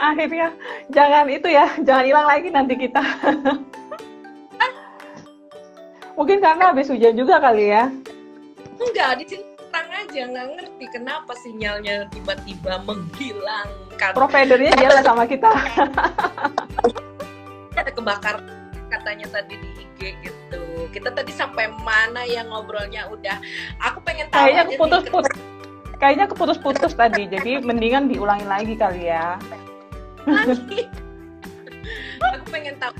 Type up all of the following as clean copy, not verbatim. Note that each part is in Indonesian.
Akhirnya jangan itu ya, jangan hilang lagi nanti kita. Mungkin karena habis hujan juga kali ya. Enggak, di sini terang aja, nggak ngerti kenapa sinyalnya tiba-tiba menghilang. Karena Providernya jelas sama kita. ada kebakaran katanya tadi di IG gitu. Kita tadi sampai mana ya ngobrolnya udah. Aku pengen tahu Kayaknya aja sih. keputus-putus. Kayaknya keputus-putus tadi, jadi mendingan diulangin lagi kali ya. Lagi. Aku pengen tahu,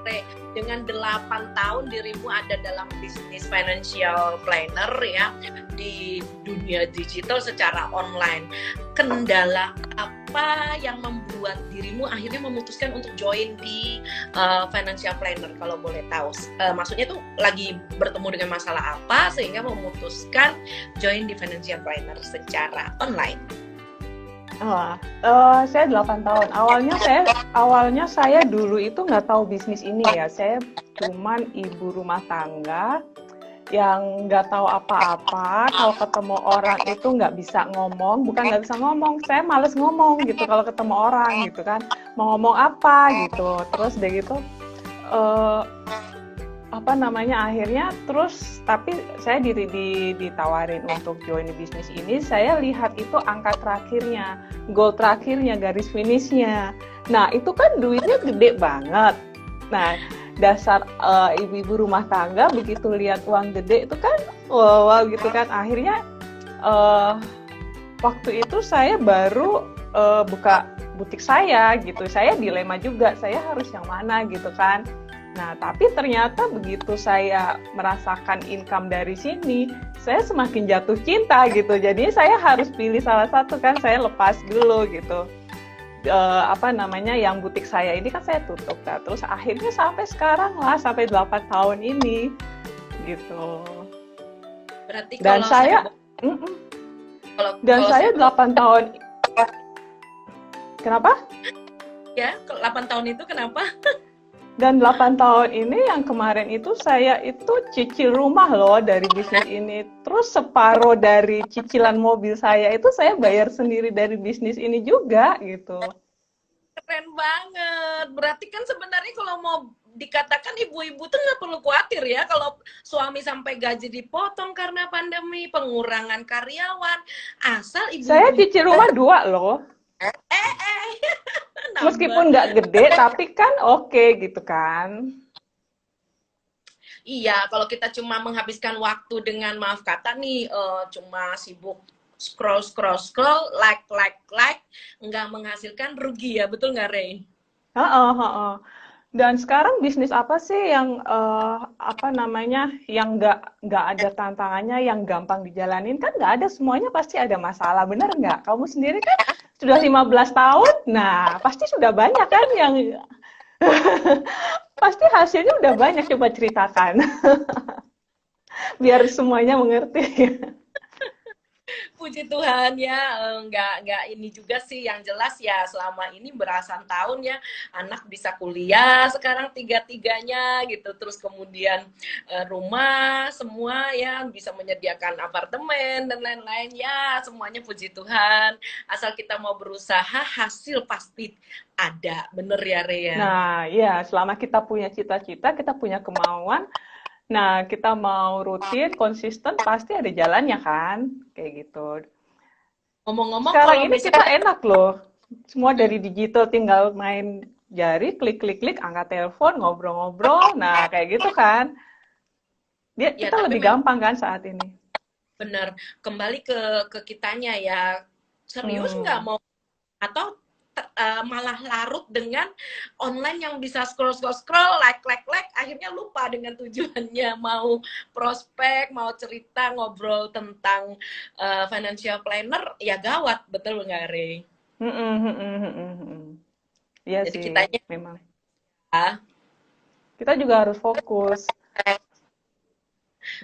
Re, dengan 8 tahun dirimu ada dalam bisnis financial planner ya di dunia digital secara online. Kendala apa yang membuat dirimu akhirnya memutuskan untuk join di financial planner kalau boleh tahu? Maksudnya tuh lagi bertemu dengan masalah apa sehingga memutuskan join di financial planner secara online? Oh, saya 8 tahun. Awalnya saya dulu itu nggak tahu bisnis ini ya. Saya cuman ibu rumah tangga yang nggak tahu apa-apa. Kalau ketemu orang itu nggak bisa ngomong, bukan nggak bisa ngomong, saya males ngomong gitu kalau ketemu orang gitu kan. Mau ngomong apa gitu. Terus udah gitu, eh, apa namanya, akhirnya terus tapi saya ditawarin untuk join di bisnis ini. Saya lihat itu angka terakhirnya, goal terakhirnya, garis finishnya. Nah itu kan duitnya gede banget. Nah dasar ibu-ibu rumah tangga begitu lihat uang gede itu kan wow gitu kan. Akhirnya waktu itu saya baru buka butik saya gitu. Saya dilema juga, saya harus yang mana gitu kan. Nah, tapi ternyata begitu saya merasakan income dari sini, saya semakin jatuh cinta gitu. Jadi saya harus pilih salah satu kan, saya lepas dulu gitu. Apa namanya, yang butik saya ini kan saya tutup. Nah, terus akhirnya sampai sekarang lah, sampai 8 tahun ini gitu. Berarti Dan kalau saya, kalau saya 8 tahun, kenapa? ya 8 tahun itu kenapa? Dan 8 tahun ini yang kemarin itu saya itu cicil rumah loh dari bisnis ini. Terus separuh dari cicilan mobil saya itu saya bayar sendiri dari bisnis ini juga gitu. Keren banget. Berarti kan sebenarnya kalau mau dikatakan ibu-ibu tuh nggak perlu khawatir ya kalau suami sampai gaji dipotong karena pandemi, pengurangan karyawan, asal Saya ibu-ibu cicil rumah 2 loh. nambah. Meskipun nggak gede tapi kan oke gitu kan. Iya, kalau kita cuma menghabiskan waktu dengan maaf kata nih, cuma sibuk scroll, like, nggak menghasilkan rugi ya, betul nggak, Rey? Heeh, heeh. Dan sekarang bisnis apa sih yang apa namanya, yang nggak ada tantangannya, yang gampang dijalanin? Kan nggak ada, semuanya pasti ada masalah, bener nggak? Kamu sendiri kan sudah 15 tahun, nah pasti sudah banyak kan yang pasti hasilnya udah banyak, coba ceritakan biar semuanya mengerti. Puji Tuhan ya, nggak ini juga sih, yang jelas ya selama ini belasan tahun ya anak bisa kuliah sekarang tiga-tiganya gitu, terus kemudian rumah semua ya bisa menyediakan apartemen dan lain-lain ya, semuanya puji Tuhan, asal kita mau berusaha hasil pasti ada, bener ya Rea? Nah, ya, selama kita punya cita-cita, kita punya kemauan, nah kita mau rutin, konsisten, pasti ada jalannya kan, kayak gitu. Ngomong-ngomong Sekarang kalau ini kita misalnya enak loh, semua dari digital, tinggal main jari, klik-klik-klik, angkat telepon, ngobrol-ngobrol, nah kayak gitu kan. ya, Kita tapi lebih memang gampang kan saat ini. bener, kembali ke kitanya ya, serius nggak Hmm. mau atau malah larut dengan online yang bisa scroll like akhirnya lupa dengan tujuannya, mau prospek, mau cerita ngobrol tentang financial planner ya gawat, betul nggak Rey? Hmm, hmm, hmm, hmm, hmm, hmm. Iya Jadi sih, kitanya memang. ya, Kita juga harus fokus.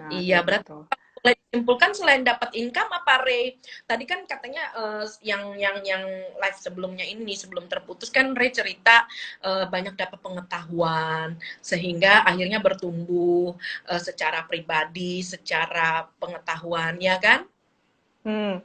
Nah, iya kayak berarti gitu. boleh disimpulkan selain dapat income apa Ray? Tadi kan katanya yang live sebelumnya ini sebelum terputus kan Ray cerita banyak dapat pengetahuan sehingga akhirnya bertumbuh secara pribadi, secara pengetahuan ya kan? Hmm.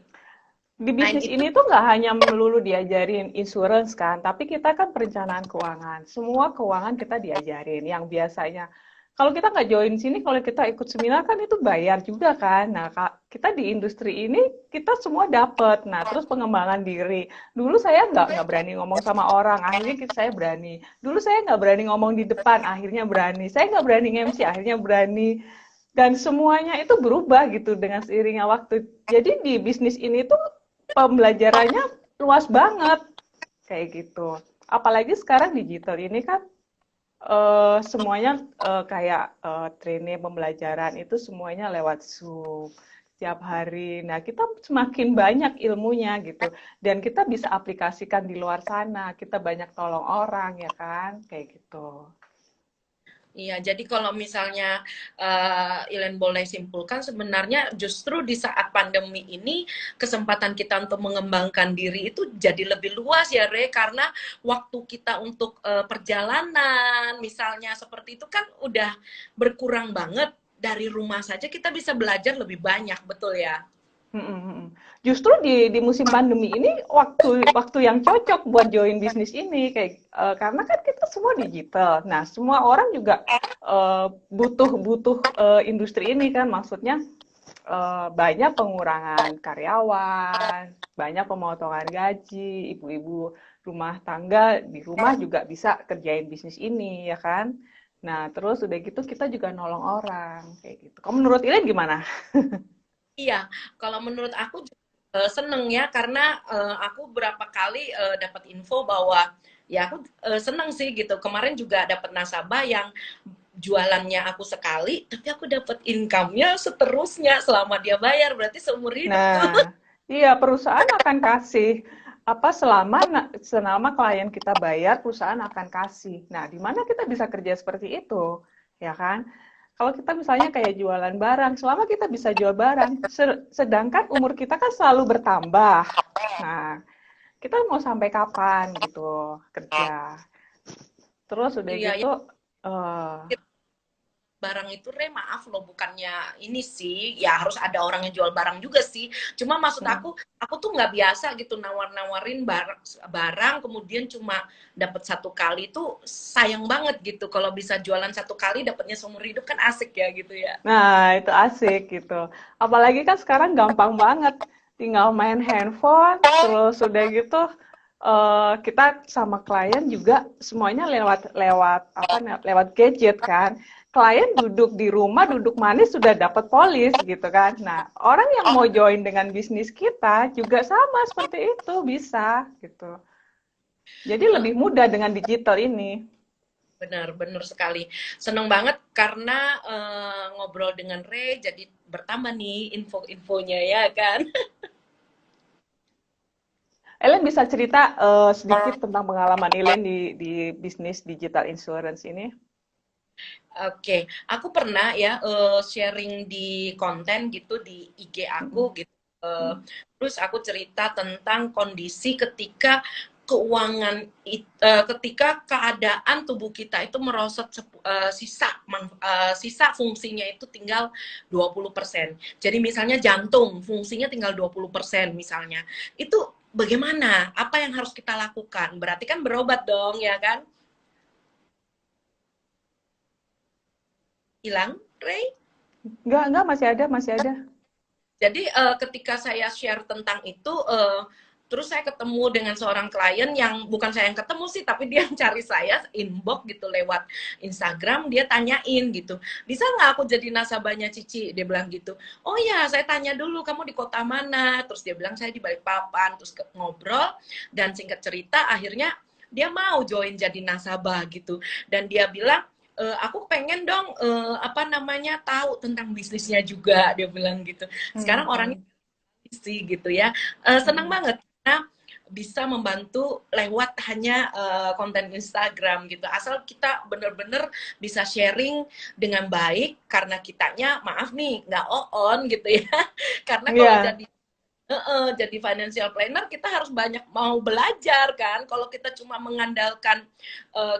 Di Selain bisnis itu, ini tuh nggak hanya melulu diajarin insurance kan, tapi kita kan perencanaan keuangan. Semua keuangan kita diajarin. Yang biasanya kalau kita nggak join sini, kalau kita ikut seminar kan itu bayar juga kan. Nah, kita di industri ini kita semua dapat. Nah, terus pengembangan diri. Dulu saya nggak berani ngomong sama orang, akhirnya saya berani. Dulu saya nggak berani ngomong di depan, akhirnya berani. Saya nggak berani MC, akhirnya berani. Dan semuanya itu berubah gitu dengan seiringnya waktu. Jadi di bisnis ini tuh pembelajarannya luas banget kayak gitu. Apalagi sekarang digital ini kan semuanya kayak training pembelajaran itu semuanya lewat Zoom setiap hari. Nah, kita semakin banyak ilmunya gitu dan kita bisa aplikasikan di luar sana. Kita banyak tolong orang ya kan, kayak gitu. iya, jadi kalau misalnya Ilen boleh simpulkan, sebenarnya justru di saat pandemi ini kesempatan kita untuk mengembangkan diri itu jadi lebih luas ya, Re, karena waktu kita untuk perjalanan, misalnya seperti itu kan udah berkurang banget. Dari rumah saja kita bisa belajar lebih banyak, betul ya? Mhm mhm. Justru di musim pandemi ini waktu waktu yang cocok buat join bisnis ini kayak karena kan kita semua digital. Nah, semua orang juga butuh butuh industri ini kan maksudnya banyak pengurangan karyawan, banyak pemotongan gaji, ibu-ibu rumah tangga di rumah juga bisa kerjain bisnis ini ya kan. Nah, terus udah gitu kita juga nolong orang kayak gitu. Kamu menurut Ilin gimana? Iya, kalau menurut aku seneng ya karena aku berapa kali dapat info bahwa ya aku seneng sih gitu. Kemarin juga dapat nasabah yang jualannya aku sekali, tapi aku dapat income-nya seterusnya selama dia bayar, berarti seumur hidup tuh. Nah, iya perusahaan akan kasih apa selama klien kita bayar, perusahaan akan kasih. Nah, di mana kita bisa kerja seperti itu, ya kan? Kalau kita misalnya kayak jualan barang, selama kita bisa jual barang, sedangkan umur kita kan selalu bertambah. Nah, kita mau sampai kapan gitu kerja? Terus udah Iya, ya, gitu, eh barang itu Re, maaf loh, bukannya ini sih ya harus ada orang yang jual barang juga sih, cuma maksud aku tuh nggak biasa gitu nawar-nawarin barang kemudian cuma dapat satu kali, tuh sayang banget gitu. Kalau bisa jualan satu kali dapatnya seumur hidup kan asik ya gitu ya. Nah, itu asik gitu. Apalagi kan sekarang gampang banget. Tinggal main handphone, terus udah gitu kita sama klien juga semuanya lewat lewat apa lewat gadget kan. Klien duduk di rumah, duduk manis sudah dapat polis gitu kan. Nah, orang yang mau join dengan bisnis kita juga sama seperti itu bisa gitu. Jadi Eh, lebih mudah dengan digital ini. benar sekali, seneng banget karena ngobrol dengan Re jadi bertambah nih info-infonya ya kan. Ellen bisa cerita sedikit tentang pengalaman Ellen di bisnis digital insurance ini? Oke, aku pernah ya sharing di konten gitu di IG aku gitu. Eh, Terus aku cerita tentang kondisi ketika ketika keadaan tubuh kita itu merosot sisa fungsinya itu tinggal 20%. Jadi misalnya jantung fungsinya tinggal 20% misalnya. Itu bagaimana? Apa yang harus kita lakukan? Berarti kan berobat dong, ya kan? Hilang, Ray? Enggak, masih ada, masih ada. Jadi ketika saya share tentang itu, terus saya ketemu dengan seorang klien yang bukan saya yang ketemu sih, tapi dia yang cari saya inbox gitu lewat Instagram, dia tanyain gitu, bisa nggak aku jadi nasabahnya Cici? Dia bilang gitu. Oh ya, saya tanya dulu kamu di kota mana? Terus dia bilang saya di Balikpapan. Terus ngobrol dan singkat cerita akhirnya dia mau join jadi nasabah gitu. Dan dia bilang aku pengen dong apa namanya tahu tentang bisnisnya juga, dia bilang gitu. Sekarang orangnya Hmm. sih gitu ya. Senang Hmm. banget karena bisa membantu lewat hanya konten Instagram gitu. Asal kita bener-bener bisa sharing dengan baik karena kitanya maaf nih nggak on gitu ya. Karena kalau Iya, jadi financial planner kita harus banyak mau belajar kan. Kalau kita cuma mengandalkan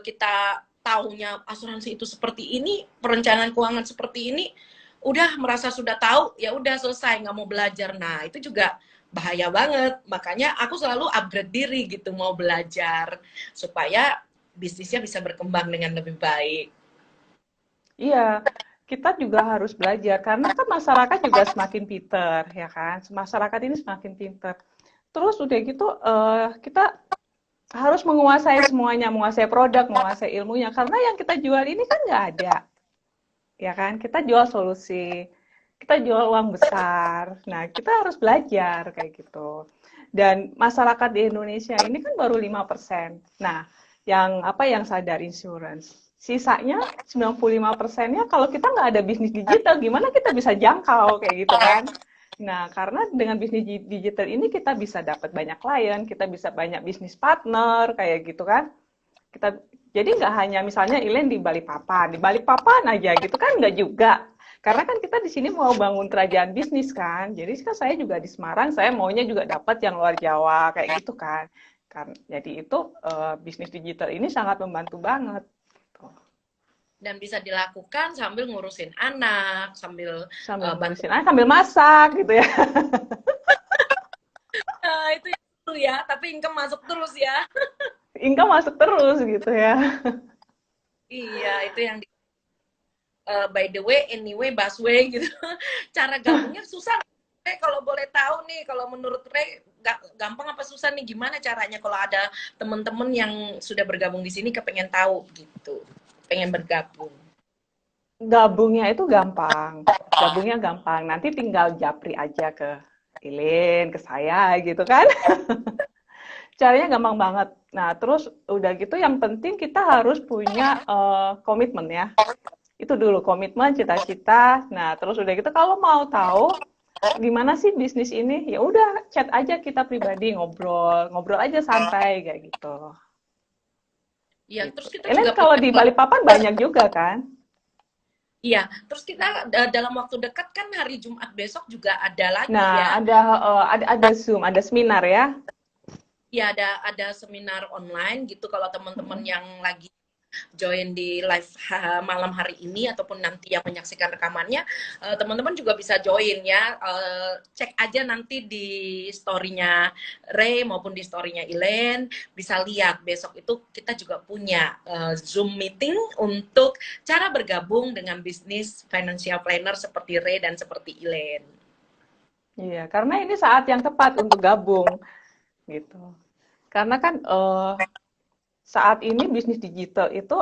kita taunya asuransi itu seperti ini, perencanaan keuangan seperti ini, udah merasa sudah tahu, ya udah selesai nggak mau belajar. Nah itu juga bahaya banget. Makanya aku selalu upgrade diri gitu, mau belajar supaya bisnisnya bisa berkembang dengan lebih baik. Iya, kita juga harus belajar karena kan masyarakat juga semakin pinter, ya kan? Masyarakat ini semakin pinter. Terus udah gitu kita harus menguasai semuanya, menguasai produk, menguasai ilmunya. Karena yang kita jual ini kan nggak ada, ya kan? Kita jual solusi, kita jual uang besar. Nah, kita harus belajar kayak gitu. Dan masyarakat di Indonesia ini kan baru 5%. Nah, yang sadar insurance. Sisanya 95%-nya kalau kita nggak ada bisnis digital, gimana kita bisa jangkau kayak gitu kan? Nah, karena dengan bisnis digital ini kita bisa dapat banyak klien, kita bisa banyak bisnis partner kayak gitu kan. Kita jadi nggak hanya misalnya Ilen di Balikpapan aja gitu kan nggak juga. Karena kan kita di sini mau bangun kerajaan bisnis kan. Jadi kan saya juga di Semarang, saya maunya juga dapat yang luar Jawa kayak gitu kan. Jadi itu bisnis digital ini sangat membantu banget. Dan bisa dilakukan sambil ngurusin anak, sambil Sambil bantu. ngurusin anak, sambil masak gitu ya. Itu ya, tapi income masuk terus ya. Income masuk terus gitu ya. Iya, itu yang by the way, anyway, busway gitu. Cara gabungnya susah. Kalau boleh tahu nih, kalau menurut Ray, gampang apa susah nih? Gimana caranya kalau ada teman-teman yang sudah bergabung di sini kepengen tahu gitu, pengen bergabung? Gabungnya itu gampang. Gabungnya gampang. Nanti tinggal japri aja ke Ilin, ke saya gitu kan. Caranya gampang banget. Nah, terus udah gitu yang penting kita harus punya komitmen ya. Itu dulu komitmen, cita-cita. Nah, terus udah gitu kalau mau tahu gimana sih bisnis ini, ya udah chat aja kita pribadi ngobrol, ngobrol aja santai kayak gitu. Iya, Gitu. terus kita Elen juga kalau punya. di Balikpapan banyak juga kan? Iya, terus kita dalam waktu dekat kan hari Jumat besok juga ada lagi Nah, ya. ada Zoom, ada seminar ya. Ya, ada seminar online gitu kalau teman-teman Mm-mm. yang lagi join di live malam hari ini ataupun nanti yang menyaksikan rekamannya, teman-teman juga bisa join ya. Cek aja nanti di story-nya Ray maupun di story-nya Ilen, bisa lihat besok itu kita juga punya Zoom meeting untuk cara bergabung dengan bisnis financial planner seperti Ray dan seperti Ilen. Iya, karena ini saat yang tepat untuk gabung gitu. Karena kan saat ini bisnis digital itu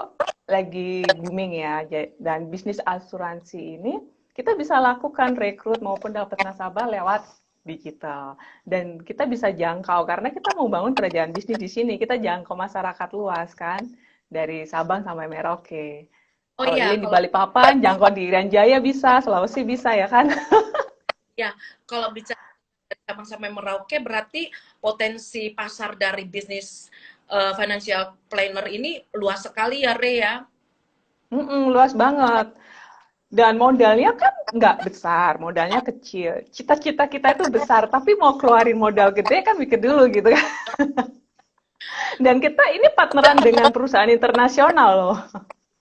lagi booming ya, dan bisnis asuransi ini kita bisa lakukan rekrut maupun dapat nasabah lewat digital. Dan kita bisa jangkau karena kita mau bangun kerajaan bisnis di sini, kita jangkau masyarakat luas kan, dari Sabang sampai Merauke. Oh Kalau iya, Ilin di Balikpapan, jangkau di Irian Jaya bisa, Sulawesi bisa ya kan? kalau bicara Sabang sampai Merauke berarti potensi pasar dari bisnis financial planner ini luas sekali ya, Re ya. Luas banget. Dan modalnya kan nggak besar, modalnya kecil. Cita-cita kita itu besar, tapi mau keluarin modal gede kan mikir dulu gitu kan. Dan kita ini partneran dengan perusahaan internasional loh.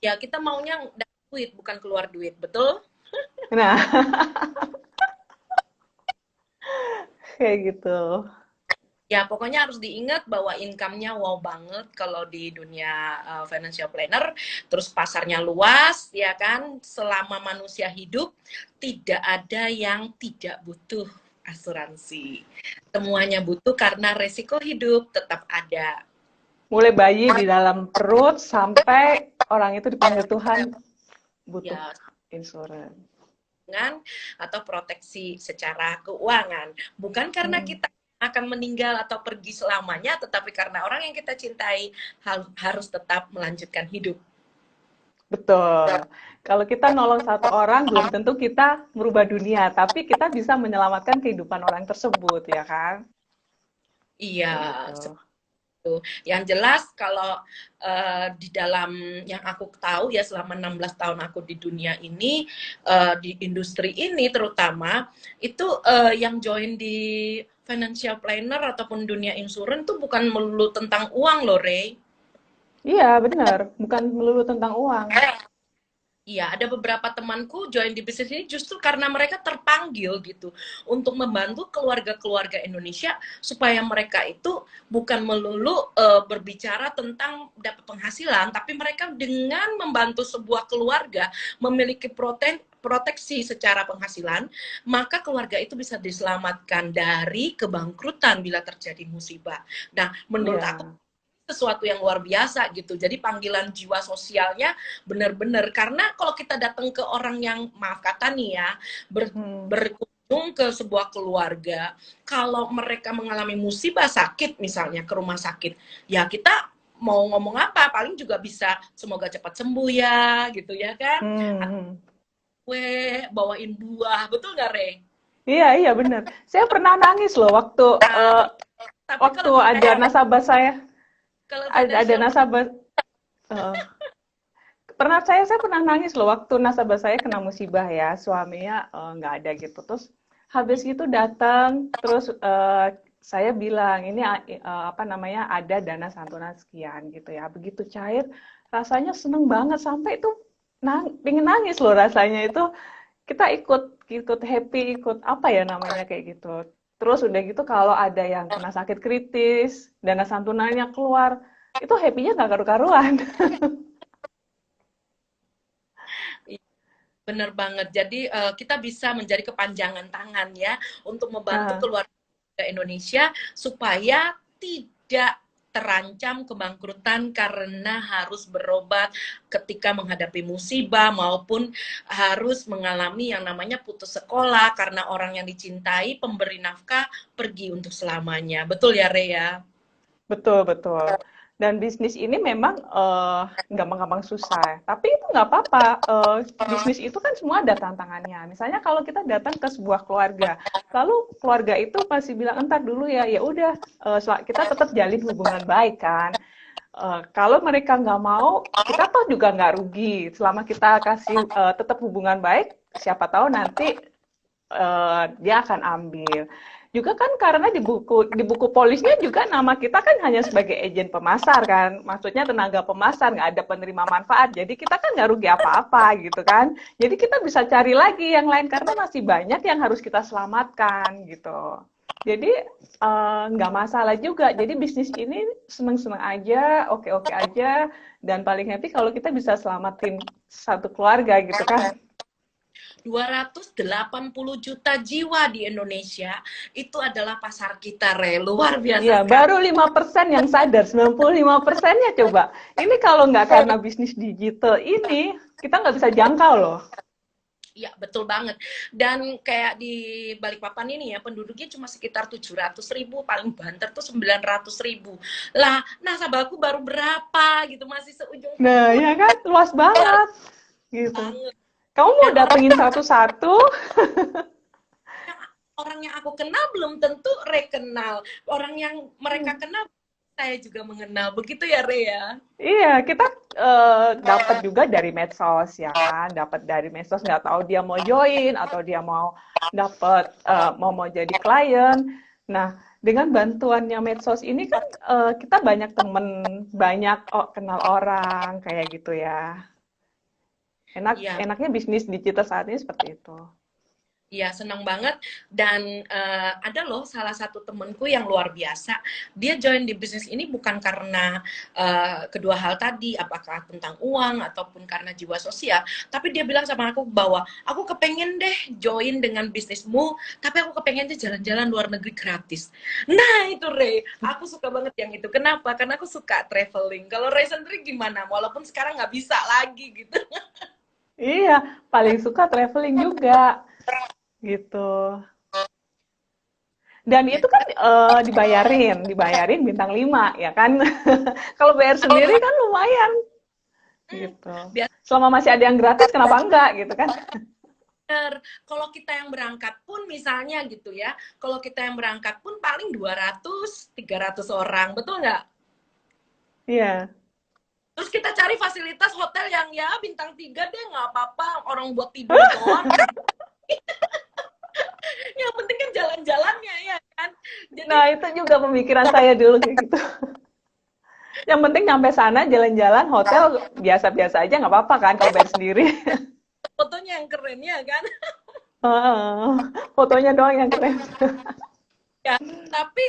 Ya, kita maunya dapat duit bukan keluar duit, betul? Nah, kayak gitu. Ya, pokoknya harus diingat bahwa income-nya wow banget kalau di dunia financial planner. Terus pasarnya luas, ya kan? Selama manusia hidup, tidak ada yang tidak butuh asuransi. Semuanya butuh karena resiko hidup tetap ada. Mulai bayi di dalam perut sampai orang itu dipanggil Tuhan butuh Ya, insurans. atau proteksi secara keuangan. Bukan karena Mm-mm. kita akan meninggal atau pergi selamanya, tetapi karena orang yang kita cintai harus tetap melanjutkan hidup. Betul. Kalau kita nolong satu orang, belum tentu kita merubah dunia, tapi kita bisa menyelamatkan kehidupan orang tersebut, ya kan? Iya, Kayak gitu. yang jelas kalau di dalam yang aku tahu ya selama 16 tahun aku di dunia ini, di industri ini terutama, itu yang join di financial planner ataupun dunia insurance tuh bukan melulu tentang uang loh, Ray. Iya, benar. Bukan melulu tentang uang. Iya, ada beberapa temanku join di bisnis ini justru karena mereka terpanggil gitu untuk membantu keluarga-keluarga Indonesia supaya mereka itu bukan melulu berbicara tentang dapat penghasilan, tapi mereka dengan membantu sebuah keluarga memiliki proteksi secara penghasilan, maka keluarga itu bisa diselamatkan dari kebangkrutan bila terjadi musibah. Nah, menurut aku Iya. sesuatu yang luar biasa gitu. Jadi panggilan jiwa sosialnya benar-benar, karena kalau kita datang ke orang yang, maaf kata nih ya, Hmm. berkunjung ke sebuah keluarga, kalau mereka mengalami musibah sakit misalnya ke rumah sakit, ya kita mau ngomong apa, paling juga bisa semoga cepat sembuh ya gitu ya kan, Hmm. Hmm. kue bawain buah, betul nggak Re? Iya, iya benar. Saya pernah nangis loh waktu Nah, tapi waktu ada nasabah saya, kalau ada financial nasabah eh, saya pernah nangis loh waktu nasabah saya kena musibah ya, suaminya nggak ada gitu. Terus habis itu datang, terus saya bilang ini apa namanya ada dana santunan sekian gitu ya. Begitu cair, rasanya seneng banget sampai itu pengen nangis loh rasanya itu. Kita ikut ikut happy, ikut apa ya namanya kayak gitu. Terus udah gitu kalau ada yang kena sakit kritis, dana santunannya keluar, itu happy-nya nggak karu-karuan. bener banget. Jadi kita bisa menjadi kepanjangan tangan ya untuk membantu Nah, keluarga Indonesia supaya tidak terancam kebangkrutan karena harus berobat ketika menghadapi musibah maupun harus mengalami yang namanya putus sekolah karena orang yang dicintai pemberi nafkah pergi untuk selamanya. Betul ya, Rea? betul, betul. Dan bisnis ini memang gampang-gampang susah. Tapi itu nggak apa-apa. Bisnis itu kan semua ada tantangannya. Misalnya kalau kita datang ke sebuah keluarga, lalu keluarga itu masih bilang entar dulu ya, ya udah kita tetap jalin hubungan baik kan. Kalau mereka nggak mau, kita toh juga nggak rugi. Selama kita kasih tetap hubungan baik, siapa tahu nanti dia akan ambil. Juga kan karena di buku polisnya juga nama kita kan hanya sebagai agen pemasar kan, maksudnya tenaga pemasar nggak ada penerima manfaat, jadi kita kan nggak rugi apa-apa gitu kan. Jadi kita bisa cari lagi yang lain karena masih banyak yang harus kita selamatkan gitu. Jadi nggak masalah juga. Jadi bisnis ini seneng-seneng aja, oke-oke aja, dan paling happy kalau kita bisa selamatin satu keluarga gitu kan. 280 juta jiwa di Indonesia itu adalah pasar kita, Re. Luar biasa Iya, sekali. baru 5% yang sadar, 95%-nya coba. Ini kalau nggak karena bisnis digital ini, kita nggak bisa jangkau loh. Iya, betul banget. Dan kayak di Balikpapan ini ya, penduduknya cuma sekitar 700.000, paling banter tuh 900.000. Lah, nasabahku baru berapa gitu, masih seujung Nah, kuku ya kan? Luas banget. Gitu. banget. Kamu mau Dan datengin satu-satu? yang orang yang aku kenal belum tentu Re kenal. Orang yang mereka kenal saya juga mengenal. Begitu ya, Re ya? Iya, kita dapat juga dari medsos ya kan, dapat dari medsos nggak tahu dia mau join atau dia mau dapat mau jadi klien. Nah, dengan bantuannya medsos ini kan kita banyak temen, banyak kenal orang kayak gitu ya. Iya, Enaknya bisnis digital saat ini seperti itu. iya, senang banget. Dan ada loh salah satu temenku yang luar biasa. Dia join di bisnis ini bukan karena kedua hal tadi, apakah tentang uang ataupun karena jiwa sosial. Tapi dia bilang sama aku bahwa aku kepengen deh join dengan bisnismu, tapi aku kepengen deh jalan-jalan luar negeri gratis. Nah itu Ray, aku suka banget yang itu. Kenapa? Karena aku suka traveling. Kalau Ray sendiri gimana? Walaupun sekarang nggak bisa lagi gitu. Iya, paling suka traveling juga gitu. Dan Iya, itu kan dibayarin bintang 5 ya kan. Kalau bayar sendiri kan lumayan gitu. biar Selama masih ada yang gratis, kenapa enggak gitu kan? kalau kita yang berangkat pun misalnya gitu ya, kalau kita yang berangkat pun paling 200-300 orang, betul nggak? Iya. Terus kita cari fasilitas hotel yang ya bintang 3 deh, nggak apa-apa, orang buat tidur doang. Yang penting kan jalan-jalannya ya kan. Jadi Nah, itu juga pemikiran saya dulu kayak gitu. Yang penting nyampe sana jalan-jalan hotel biasa-biasa aja nggak apa-apa kan kalau bayar sendiri. Fotonya yang keren ya kan. Heeh. Fotonya doang yang keren. Ya, tapi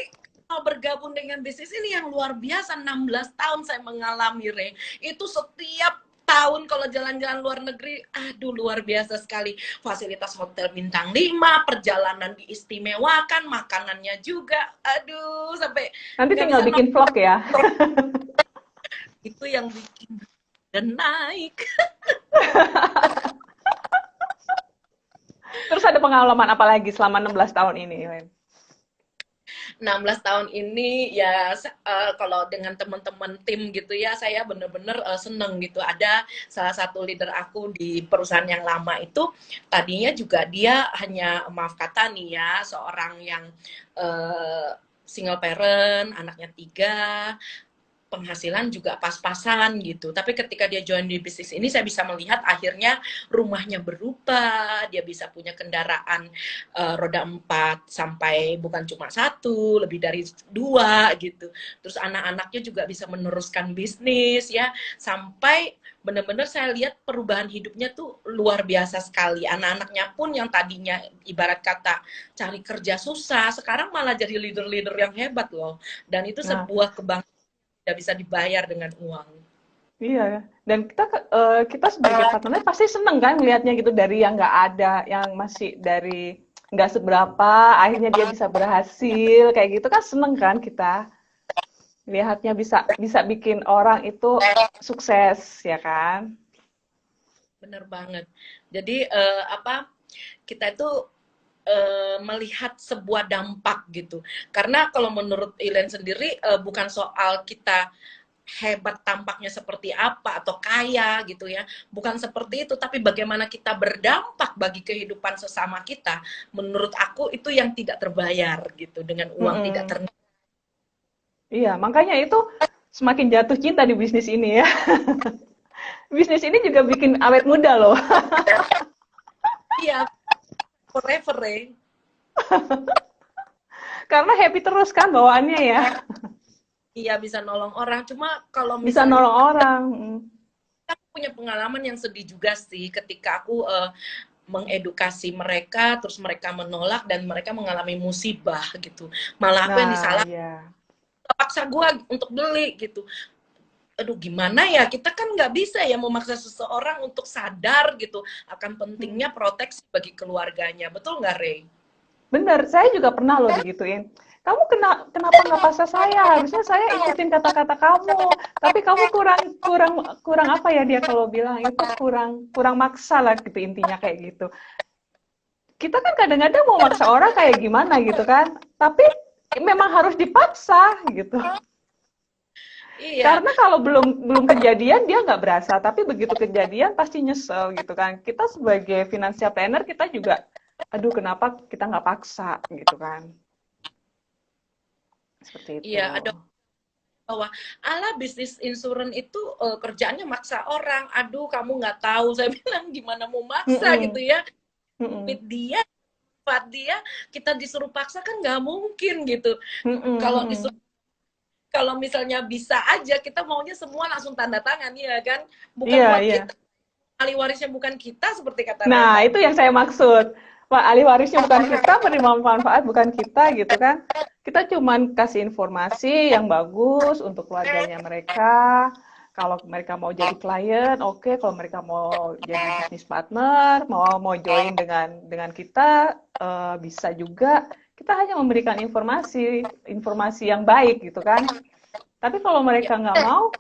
kalau bergabung dengan bisnis ini yang luar biasa, 16 tahun saya mengalami, Re. Itu setiap tahun kalau jalan-jalan luar negeri, aduh luar biasa sekali. Fasilitas hotel bintang 5, perjalanan diistimewakan, makanannya juga, aduh sampai Nanti nggak tinggal bisa bikin vlog ya. itu yang bikin dan naik. Terus ada pengalaman apa lagi selama 16 tahun ini, Len? 16 tahun ini ya kalau dengan teman-teman tim gitu ya, saya bener-bener seneng gitu. Ada salah satu leader aku di perusahaan yang lama itu, tadinya juga dia hanya, maaf kata nih ya, seorang yang single parent, anaknya 3, penghasilan juga pas-pasan gitu. Tapi ketika dia join di bisnis ini, saya bisa melihat akhirnya rumahnya berubah, dia bisa punya kendaraan roda 4 sampai bukan cuma 1, lebih dari 2 gitu. Terus anak-anaknya juga bisa meneruskan bisnis ya, sampai benar-benar saya lihat perubahan hidupnya tuh luar biasa sekali. Anak-anaknya pun yang tadinya ibarat kata cari kerja susah, sekarang malah jadi leader-leader yang hebat loh. Dan itu Nah, sebuah kebanggaan tidak bisa dibayar dengan uang. iya. Dan kita sebagai partner pasti seneng kan melihatnya gitu dari yang nggak ada, yang masih dari nggak seberapa, akhirnya dia bisa berhasil kayak gitu kan seneng kan kita lihatnya bisa bisa bikin orang itu sukses ya kan? Bener banget. Jadi apa, kita itu melihat sebuah dampak gitu. Karena kalau menurut Ilen sendiri bukan soal kita hebat tampaknya seperti apa atau kaya gitu ya, bukan seperti itu, tapi bagaimana kita berdampak bagi kehidupan sesama kita. Menurut aku itu yang tidak terbayar gitu, dengan uang tidak Mm-mm. ternilai. Iya, makanya itu semakin jatuh cinta di bisnis ini ya. Bisnis ini juga bikin awet muda loh. Iya, forever ya. Karena happy terus kan bawaannya ya. Iya, bisa nolong orang. Cuma kalau Bisa misalnya nolong orang. Mm. aku punya pengalaman yang sedih juga sih, ketika aku mengedukasi mereka, terus mereka menolak dan mereka mengalami musibah gitu. Malah aku yang Nah, disalah, iya. paksa gue untuk beli gitu. Aduh gimana ya, kita kan nggak bisa ya memaksa seseorang untuk sadar gitu akan pentingnya proteksi bagi keluarganya. Betul nggak, Rey? Bener, saya juga pernah loh digituin. Kamu kenapa nggak paksa saya? Harusnya saya ikutin kata-kata kamu. Tapi kamu kurang kurang kurang apa ya dia kalau bilang itu kurang kurang maksa lah gitu intinya kayak gitu. Kita kan kadang-kadang mau maksa orang kayak gimana gitu kan. Tapi memang harus dipaksa gitu. Iya, Karena kalau belum belum kejadian dia nggak berasa, tapi begitu kejadian pasti nyesel gitu kan. Kita sebagai financial planner kita juga, aduh kenapa kita nggak paksa gitu kan. Seperti itu. iya, ada bahwa ala bisnis insurance itu kerjaannya maksa orang. Aduh, kamu nggak tahu. Saya bilang gimana mau maksa gitu Mm-mm. ya. Duit Mm-mm. dia, buat dia, kita disuruh paksa kan nggak mungkin gitu. Mm-mm. Kalau Mm-mm. disuruh, kalau misalnya bisa aja, kita maunya semua langsung tanda tangan ya kan, bukan Iya, buat iya. kita, ahli warisnya bukan kita, seperti kata Nah, Reza. itu yang saya maksud. Pak, ahli warisnya bukan kita, penerima manfaat bukan kita gitu kan. Kita cuman kasih informasi yang bagus untuk keluarganya mereka. Kalau mereka mau jadi klien, oke. Kalau mereka mau jadi bisnis partner, mau join dengan kita, bisa juga. Kita hanya memberikan informasi, informasi yang baik gitu kan. Tapi kalau Ya, mereka nggak mau,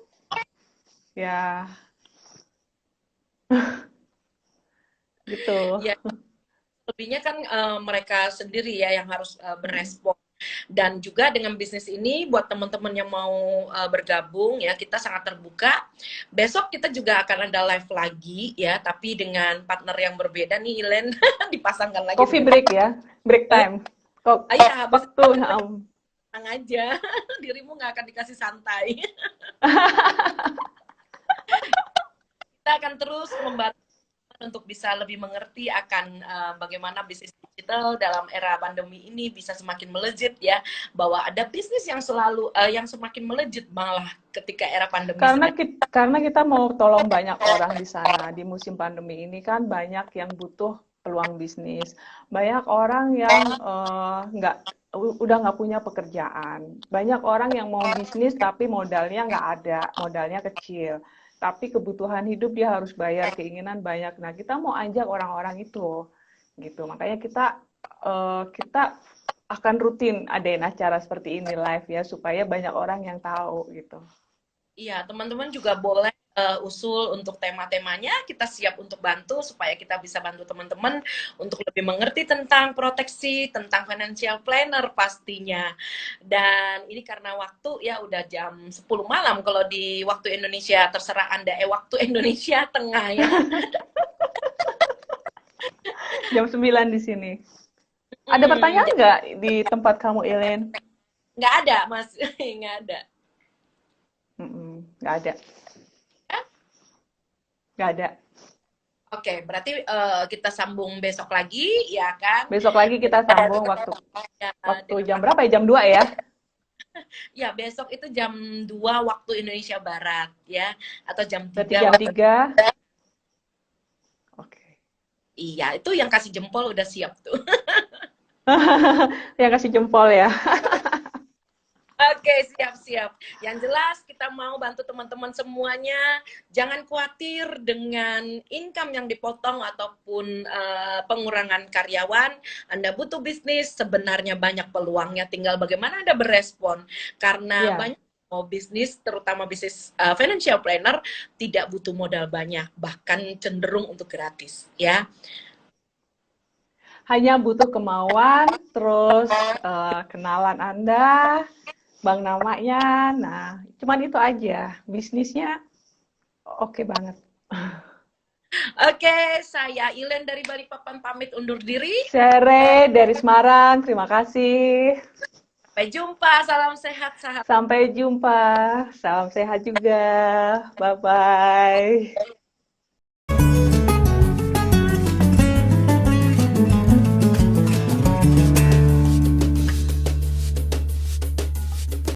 ya gitu. ya, lebihnya kan mereka sendiri ya yang harus berespon. Dan juga dengan bisnis ini, buat teman-teman yang mau bergabung ya, kita sangat terbuka. Besok kita juga akan ada live lagi ya, tapi dengan partner yang berbeda nih, Ilen. Dipasangkan lagi Coffee dengan break ya, break time. Kok ayah, habis waktu, tenang aja. Dirimu nggak akan dikasih santai. Kita akan terus membantu untuk bisa lebih mengerti akan bagaimana bisnis digital dalam era pandemi ini bisa semakin melejit ya, bahwa ada bisnis yang selalu yang semakin melejit malah ketika era pandemi seperti Karena kita mau tolong banyak orang di sana di musim pandemi ini kan banyak yang butuh peluang bisnis, banyak orang yang udah nggak punya pekerjaan, banyak orang yang mau bisnis tapi modalnya nggak ada, modalnya kecil, tapi kebutuhan hidup dia harus bayar, keinginan banyak. Nah, kita mau ajak orang-orang itu, gitu. Makanya kita akan rutin adain acara seperti ini live ya, supaya banyak orang yang tahu gitu. iya, teman-teman juga boleh usul untuk tema-temanya, kita siap untuk bantu supaya kita bisa bantu teman-teman untuk lebih mengerti tentang proteksi, tentang financial planner pastinya. Dan ini karena waktu ya udah jam 10 malam kalau di waktu Indonesia, terserah Anda waktu Indonesia Tengah ya. Jam 9 di sini. Ada pertanyaan nggak di tempat kamu, Elen? Nggak ada, Mas. Nggak ada. Nggak ada. Nggak ada. Oke, berarti kita sambung besok lagi, ya kan? Besok lagi kita sambung waktu jam berapa ya? Jam 2 ya? Ya, besok itu jam 2 waktu Indonesia Barat, ya. Atau jam 3. Berarti jam 3. Oke. Iya, itu yang kasih jempol udah siap tuh. Yang kasih jempol ya. Oke, siap-siap. Yang jelas kita mau bantu teman-teman semuanya. Jangan khawatir dengan income yang dipotong ataupun pengurangan karyawan. Anda butuh bisnis, sebenarnya banyak peluangnya. Tinggal bagaimana Anda berespon. Karena banyak mau bisnis, terutama bisnis financial planner, tidak butuh modal banyak. Bahkan cenderung untuk gratis. Ya. Hanya butuh kemauan, terus kenalan Anda, bank namanya, nah cuman itu aja, bisnisnya oke banget. Oke, saya Ilen dari Balikpapan pamit undur diri. Sere dari Semarang, terima kasih. Sampai jumpa, salam sehat, Sampai jumpa, salam sehat juga, bye-bye.